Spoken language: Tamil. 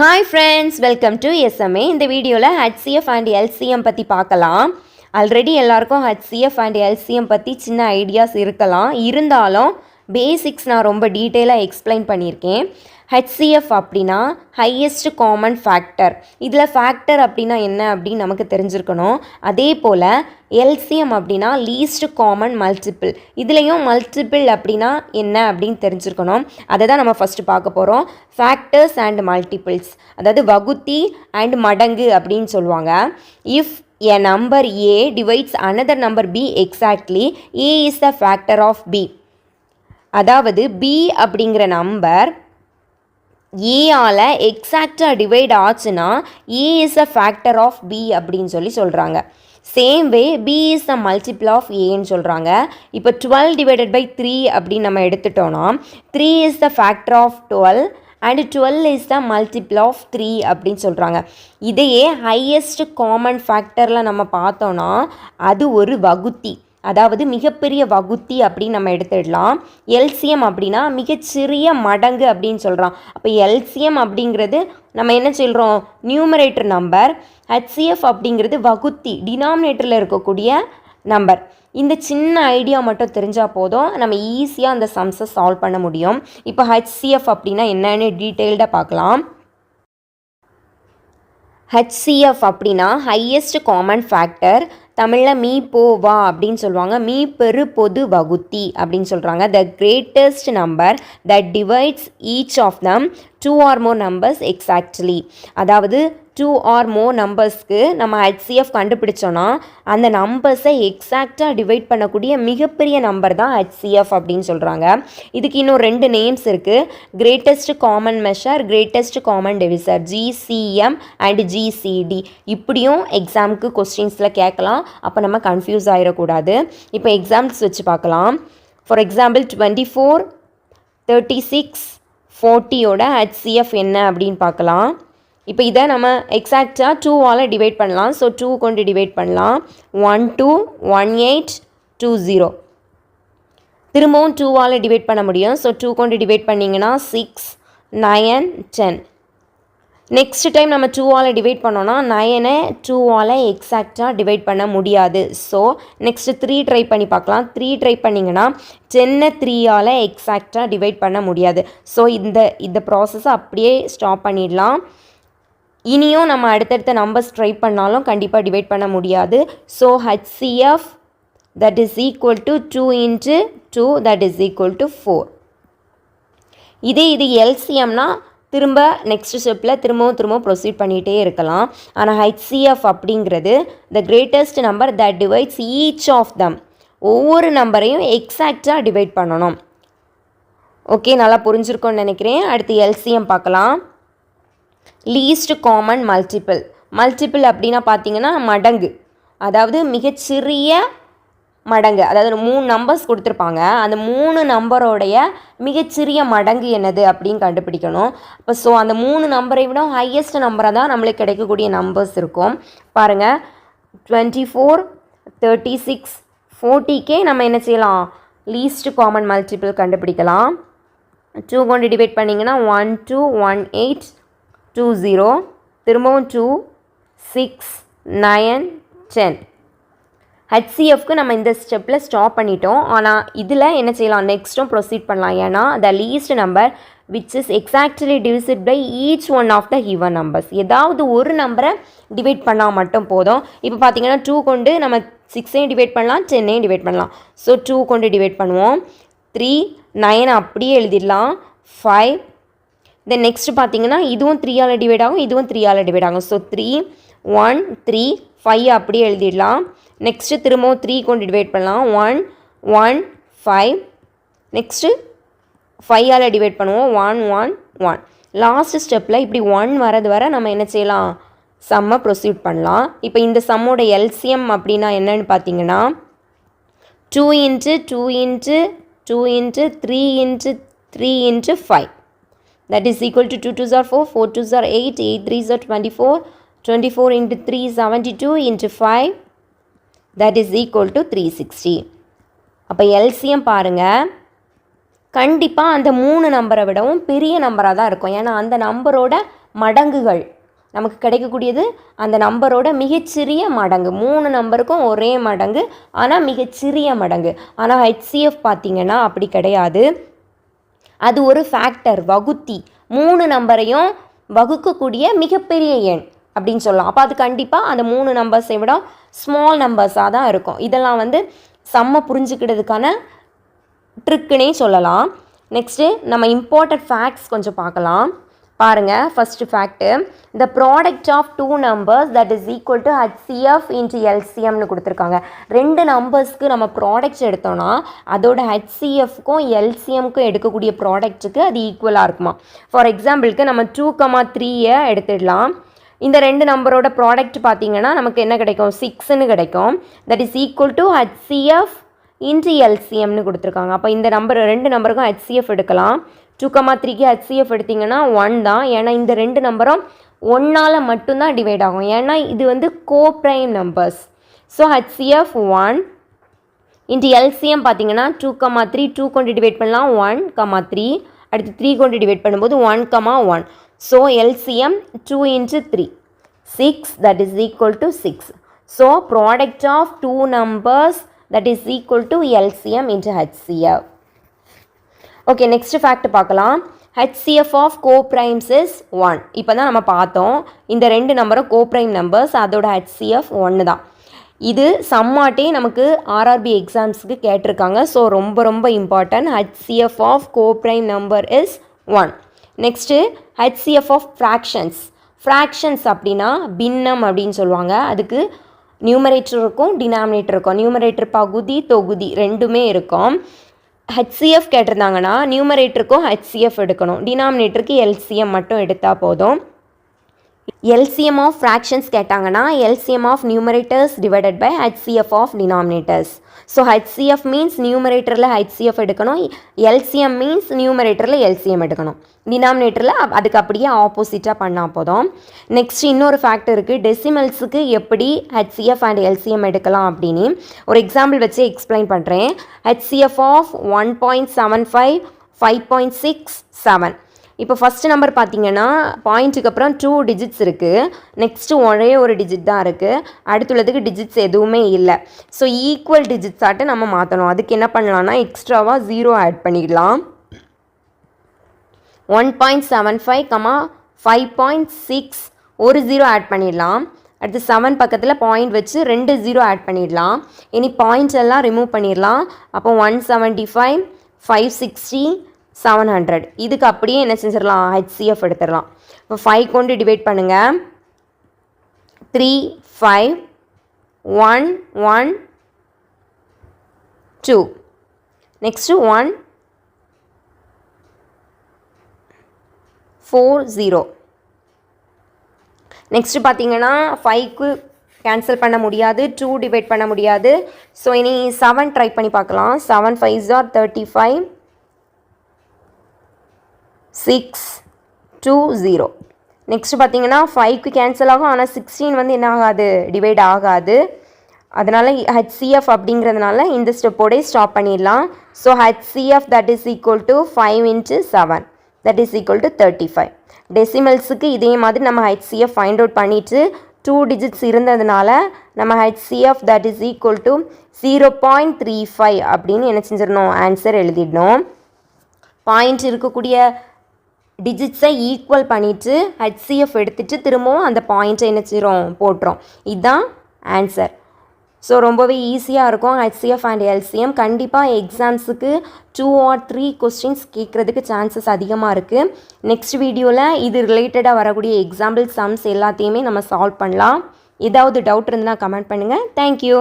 Hi friends, welcome to SMA. இந்த வீடியோவில் HCF அண்ட் LCM பற்றி பார்க்கலாம். ஆல்ரெடி எல்லாருக்கும் HCF அண்ட் LCM பற்றி சின்ன ஐடியாஸ் இருந்தாலும் பேசிக்ஸ் நான் ரொம்ப டீட்டெயிலாக எக்ஸ்பிளைன் பண்ணியிருக்கேன். HCF அப்படின்னா ஹையஸ்ட் காமன் ஃபேக்டர். இதில் ஃபேக்டர் அப்படின்னா என்ன அப்படின்னு நமக்கு தெரிஞ்சிருக்கணும். அதே போல் LCM அப்படின்னா லீஸ்ட் காமன் மல்டிபிள். இதுலேயும் மல்டிபிள் அப்படின்னா என்ன அப்படின்னு தெரிஞ்சிருக்கணும். அதை தான் நம்ம ஃபஸ்ட்டு பார்க்க போகிறோம். ஃபேக்டர்ஸ் அண்ட் மல்டிபிள்ஸ், அதாவது வகுத்தி அண்ட் மடங்கு அப்படின்னு சொல்லுவாங்க. If a number A divides another number B exactly, A is the factor of B. அதாவது B அப்படிங்கிற நம்பர் ஏஆல் எக்ஸாக்டாக டிவைட் ஆச்சுன்னா A is a factor of B அப்படின்னு சொல்கிறாங்க. Same way B is a multiple of ஏன்னு சொல்கிறாங்க. இப்போ 12 டிவைடட் பை 3 அப்படின்னு நம்ம எடுத்துட்டோன்னா 3 is the factor of 12 and 12 is the multiple of 3 அப்படின்னு சொல்கிறாங்க. இதையே ஹையஸ்ட் காமன் ஃபேக்டரில் நம்ம பார்த்தோன்னா அது ஒரு வகுத்தி, அதாவது மிகப்பெரிய வகுத்தி அப்படின்னு நம்ம எடுத்துடலாம். எல்சிஎம் அப்படின்னா மிகச்சிறிய மடங்கு அப்படின்னு சொல்கிறோம். அப்போ எல்சிஎம் அப்படிங்கிறது நம்ம என்ன சொல்கிறோம், நியூமரேட்டர் நம்பர். HCF அப்படிங்கிறது வகுத்தி, டினாமினேட்டரில் இருக்கக்கூடிய நம்பர். இந்த சின்ன ஐடியா மட்டும் தெரிஞ்சால் போதும், நம்ம ஈஸியாக அந்த சம்ஸை சால்வ் பண்ண முடியும். இப்போ HCF அப்படின்னா என்னன்னு டீட்டெயில்டாக பார்க்கலாம். HCF அப்படின்னா ஹையஸ்ட் காமன் ஃபேக்டர். தமிழில் மீ போ வா அப்படின்னு சொல்லுவாங்க. மீ பெரு பொது வகுத்தி அப்படின்னு சொல்கிறாங்க. The greatest number that divides each of them 2 or more numbers exactly. அதாவது 2 or more நம்பர்ஸ்க்கு நம்ம HCF கண்டுபிடிச்சோன்னா அந்த நம்பர்ஸை எக்ஸாக்டாக டிவைட் பண்ணக்கூடிய மிகப்பெரிய நம்பர் தான் HCF அப்படின்னு சொல்கிறாங்க. இதுக்கு இன்னும் 2 நேம்ஸ் இருக்குது. Greatest common measure, greatest common divisor, GCM and GCD. இப்படியும் எக்ஸாமுக்கு கொஸ்டின்ஸில் கேட்கலாம். அப்போ நம்ம கன்ஃபியூஸ் ஆகிடக்கூடாது. இப்போ எக்ஸாம்பிள்ஸ் வச்சு பார்க்கலாம். ஃபார் எக்ஸாம்பிள் 24, 36, 40யோட HCF என்ன அப்படின்னு பார்க்கலாம். இப்போ இதை நம்ம எக்ஸாக்டாக 2ஆல் டிவைட் பண்ணலாம். ஸோ 2 கொண்டு டிவைட் பண்ணலாம். 121820. திரும்பவும் 2ஆல் டிவைட் பண்ண முடியும். ஸோ 2 கொண்டு டிவைட் பண்ணிங்கன்னா 6, 9, 10. நெக்ஸ்ட் டைம் நம்ம 2ஆல் டிவைட் பண்ணோன்னா 9ஐ 2ஆல் எக்ஸாக்டாக டிவைட் பண்ண முடியாது. ஸோ நெக்ஸ்ட்டு 3 ட்ரை பண்ணி பார்க்கலாம். 3 ட்ரை பண்ணிங்கன்னா 10ஐ 3ஆல் எக்ஸாக்டாக டிவைட் பண்ண முடியாது. ஸோ இந்த ப்ராசஸை அப்படியே ஸ்டாப் பண்ணிடலாம். இனியும் நம்ம அடுத்தடுத்த நம்பர்ஸ் ட்ரை பண்ணாலும் கண்டிப்பாக டிவைட் பண்ண முடியாது. So HCF that is equal to 2 into 2 that is equal to 4. இது LCMனா திரும்ப நெக்ஸ்ட் ஸ்டெப்பில் திரும்பவும் ப்ரொசீட் பண்ணிகிட்டே இருக்கலாம். ஆனால் HCF அப்படிங்கிறது the greatest number that divides each of them. ஒவ்வொரு நம்பரையும் எக்ஸாக்டாக டிவைட் பண்ணணும். ஓகே, நல்லா புரிஞ்சிருக்கோன்னு நினைக்கிறேன். அடுத்து LCM பார்க்கலாம். லீஸ்ட் காமன் மல்டிபிள் அப்படின்னா பார்த்தீங்கன்னா மடங்கு, அதாவது மிகச்சிறிய மடங்கு. அதாவது 3 நம்பர்ஸ் கொடுத்துருப்பாங்க. அந்த 3 நம்பரோடைய மிகச்சிறிய மடங்கு என்னது அப்படின்னு கண்டுபிடிக்கணும். இப்போ ஸோ அந்த 3 நம்பரை விட ஹையஸ்ட் நம்பராக தான் நம்மளுக்கு கிடைக்கக்கூடிய நம்பர்ஸ் இருக்கும். பாருங்கள், 24, 36, 40க்கே நம்ம என்ன செய்யலாம், லீஸ்ட் காமன் மல்டிபிள் கண்டுபிடிக்கலாம். 2 கொண்டு டிவைட் பண்ணிங்கன்னா 121820. திரும்பவும் 2, 6, 9, 10. HCFக்கு நம்ம இந்த ஸ்டெப்பில் ஸ்டாப் பண்ணிட்டோம். ஆனால் இதில் என்ன செய்யலாம், நெக்ஸ்ட்டும் ப்ரொசீட் பண்ணலாம். ஏன்னா the least number which is exactly டிவிசிட் by each one of the given numbers. ஏதாவது ஒரு நம்பரை டிவைட் பண்ணால் மட்டும் போதும். இப்போ பார்த்தீங்கன்னா 2 கொண்டு நம்ம 6ஐயும் டிவைட் பண்ணலாம், 10ஐயும் டிவைட் பண்ணலாம். ஸோ 2 கொண்டு டிவைட் பண்ணுவோம். 3, 9 அப்படியே எழுதிடலாம். 5. தென் நெக்ஸ்ட் பார்த்தீங்கன்னா இதுவும் 3ஆல் டிவைட் ஆகும், இதுவும் 3ஆல் டிவைட் ஆகும். ஸோ 3, 1, 3, 5 அப்படியே எழுதிடலாம். நெக்ஸ்ட்டு திரும்பவும் 3 கொண்டு டிவைட் பண்ணலாம். 1, 1, 5. நெக்ஸ்ட்டு 5ஆல் டிவைட் பண்ணுவோம். 1, 1, 1. லாஸ்ட் ஸ்டெப்பில் இப்படி 1 வரது வர நம்ம என்ன செய்யலாம், சம்மை ப்ரொசீட் பண்ணலாம். இப்போ இந்த சம்மோட LCM அப்படின்னா என்னன்னு பார்த்தீங்கன்னா 2 into 2 into 2 into 3 into 3 into 5. That is equal to 2 2s are 4, 4 2s are 8, 8 3s are 24, 24 into 3 72 into 5. That is equal to 360. அப்போ LCM பாருங்கள், கண்டிப்பாக அந்த 3 நம்பரை விடவும் பெரிய நம்பராக தான் இருக்கும். ஏன்னா அந்த நம்பரோட மடங்குகள் நமக்கு கிடைக்கக்கூடியது அந்த நம்பரோட மிகச்சிறிய மடங்கு. 3 நம்பருக்கும் ஒரே மடங்கு, ஆனால் மிகச்சிறிய மடங்கு. ஆனால் HCF பார்த்திங்கன்னா அப்படி கிடையாது. அது ஒரு ஃபேக்டர், வகுத்தி. 3 நம்பரையும் வகுக்கக்கூடிய மிகப்பெரிய எண் அப்படின்னு சொல்லலாம். அப்போ அது கண்டிப்பாக அந்த 3 நம்பர்ஸை விட ஸ்மால் நம்பர்ஸாக தான் இருக்கும். இதெல்லாம் வந்து சம்மை புரிஞ்சுக்கிறதுக்கான ட்ரிக்குன்னே சொல்லலாம். நெக்ஸ்ட்டு நம்ம இம்பார்ட்டன்ட் ஃபேக்ட்ஸ் கொஞ்சம் பார்க்கலாம். பாருங்கள், first fact, the product of 2 numbers that is equal to HCF into LCMனு கொடுத்துருக்காங்க. 2 நம்பர்ஸ்க்கு நம்ம ப்ராடக்ட்ஸ் எடுத்தோன்னா அதோட HCFக்கும் LCMக்கும் எடுக்கக்கூடிய ப்ராடக்ட்டுக்கு அது ஈக்குவலாக இருக்குமா. ஃபார் எக்ஸாம்பிளுக்கு நம்ம 2,3 எடுத்துடலாம். இந்த 2 நம்பரோட ப்ராடக்ட் பார்த்திங்கன்னா நமக்கு என்ன கிடைக்கும், 6ன்னு கிடைக்கும். That is equal to HCF into LCMனு கொடுத்துருக்காங்க. அப்போ இந்த 2 நம்பருக்கும் HCF எடுக்கலாம். 2,3க்கு HCF எடுத்திங்கன்னா 1 தான். ஏன்னா இந்த 2 நம்பரும் 1ஆல் மட்டும்தான் டிவைட் ஆகும். ஏன்னா இது வந்து coprime numbers. So HCF 1 into LCM பார்த்திங்கன்னா 2,3 2 கொண்டு டிவைட் பண்ணலாம் 1,3. அடுத்து 3 கொண்டு டிவைட் பண்ணும்போது 1,1. So LCM 2 into 3 6, that is equal to 6. So product of 2 numbers that is equal to LCM into HCF. Okay, next fact பார்க்கலாம். HCF of co-primes is 1. இப்போ தான் நம்ம பார்த்தோம் இந்த 2 நம்பரும் co-prime numbers, அதோட HCF 1 தான். இது சம்மாட்டே நமக்கு RRB எக்ஸாம்ஸுக்கு கேட்டிருக்காங்க. ஸோ ரொம்ப ரொம்ப important. HCF of co-prime number is 1. Next HCF of fractions. Fractions அப்படின்னா பின்னம் அப்படின்னு சொல்லுவாங்க. அதுக்கு நியூமரேட்டர் இருக்கும், டினாமினேட்டர் இருக்கும். நியூமரேட்டர் பகுதி, தொகுதி ரெண்டுமே இருக்கும். HCF கேட்டிருந்தாங்கன்னா நியூமரேட்டருக்கும் HCF எடுக்கணும், டினாமினேட்டருக்கு LCM மட்டும் எடுத்தால் போதும். LCM of fractions கேட்டாங்கன்னா LCM of numerators divided by HCF of denominators. So HCF means நியூமரேட்டரில் HCF எடுக்கணும், LCM மீன்ஸ் நியூமரேட்டரில் LCM எடுக்கணும், டினாமினேட்டரில் அதுக்கு அப்படியே ஆப்போசிட்டாக பண்ணால் போதும். நெக்ஸ்ட் இன்னொரு ஃபேக்ட் இருக்குது, டெசிமல்ஸுக்கு எப்படி HCF அண்ட் LCM எடுக்கலாம் அப்படின்னு ஒரு எக்ஸாம்பிள் வச்சு எக்ஸ்பிளைன் பண்ணுறேன். HCF of 1.75 5.67. இப்போ ஃபஸ்ட்டு நம்பர் பார்த்தீங்கன்னா பாயிண்ட்டுக்கு அப்புறம் 2 டிஜிட்ஸ் இருக்குது. நெக்ஸ்ட்டு ஒரே ஒரு டிஜிட் தான் இருக்குது. அடுத்துள்ளதுக்கு டிஜிட்ஸ் எதுவுமே இல்லை. ஸோ ஈக்குவல் டிஜிட்ஸ் ஆட்டு நம்ம மாற்றணும். அதுக்கு என்ன பண்ணலான்னா எக்ஸ்ட்ராவாக 0 ஆட் பண்ணிடலாம். 1.75, 5.6 ஒரு 0 ஆட் பண்ணிடலாம். அடுத்து 7 பக்கத்தில் பாயிண்ட் வச்சு 2 0 ஆட் பண்ணிடலாம். இனி பாயிண்ட்ஸ் எல்லாம் ரிமூவ் பண்ணிடலாம். அப்போ 175, 560, 700. இதுக்கு அப்படியே என்ன செஞ்சிடலாம், HCF எடுத்துடலாம். இப்போ 5 கொண்டு டிவைட் பண்ணுங்கள். 3, 5, 1, 1, 2. நெக்ஸ்ட்டு 1, 4, 0. நெக்ஸ்ட்டு பார்த்தீங்கன்னா 5க்கு கேன்சல் பண்ண முடியாது, 2 டிவைட் பண்ண முடியாது. ஸோ இனி 7 ட்ரை பண்ணி பார்க்கலாம். 7 5s are 35, 6, 2, 0. நெக்ஸ்ட் பார்த்தீங்கன்னா 5க்கு கேன்சல் ஆகும், ஆனால் 16 வந்து என்ன ஆகாது, டிவைட் ஆகாது. அதனால் HCF அப்படிங்கிறதுனால இந்த ஸ்டெப்போடே ஸ்டாப் பண்ணிடலாம். So HCF that is equal to 5 into 7 that is equal to 35. டெசிமல்ஸுக்கு இதே மாதிரி நம்ம HCF ஃபைண்ட் அவுட் பண்ணிவிட்டு 2 டிஜிட்ஸ் இருந்ததுனால நம்ம HCF that is equal to 0.35 அப்படின்னு என்ன செஞ்சிடணும், ஆன்சர் எழுதிடணும். பாயிண்ட் இருக்கக்கூடிய டிஜிட்ஸை ஈக்குவல் பண்ணிவிட்டு HCF எடுத்துகிட்டு திரும்பவும் அந்த பாயிண்ட்டை என்ன செய்கிறோம், போட்டுறோம். இதுதான் ஆன்சர். ஸோ ரொம்பவே ஈஸியாக இருக்கும் HCF அண்ட் LCM. கண்டிப்பாக எக்ஸாம்ஸுக்கு 2 or 3 கொஸ்டின்ஸ் கேட்குறதுக்கு சான்சஸ் அதிகமாக இருக்குது. நெக்ஸ்ட் வீடியோவில் இது ரிலேட்டடாக வரக்கூடிய எக்ஸாம்பிள் சம்ஸ் எல்லாத்தையுமே நம்ம சால்வ் பண்ணலாம். ஏதாவது டவுட் இருந்ததுன்னா கமெண்ட் பண்ணுங்கள். தேங்க்யூ.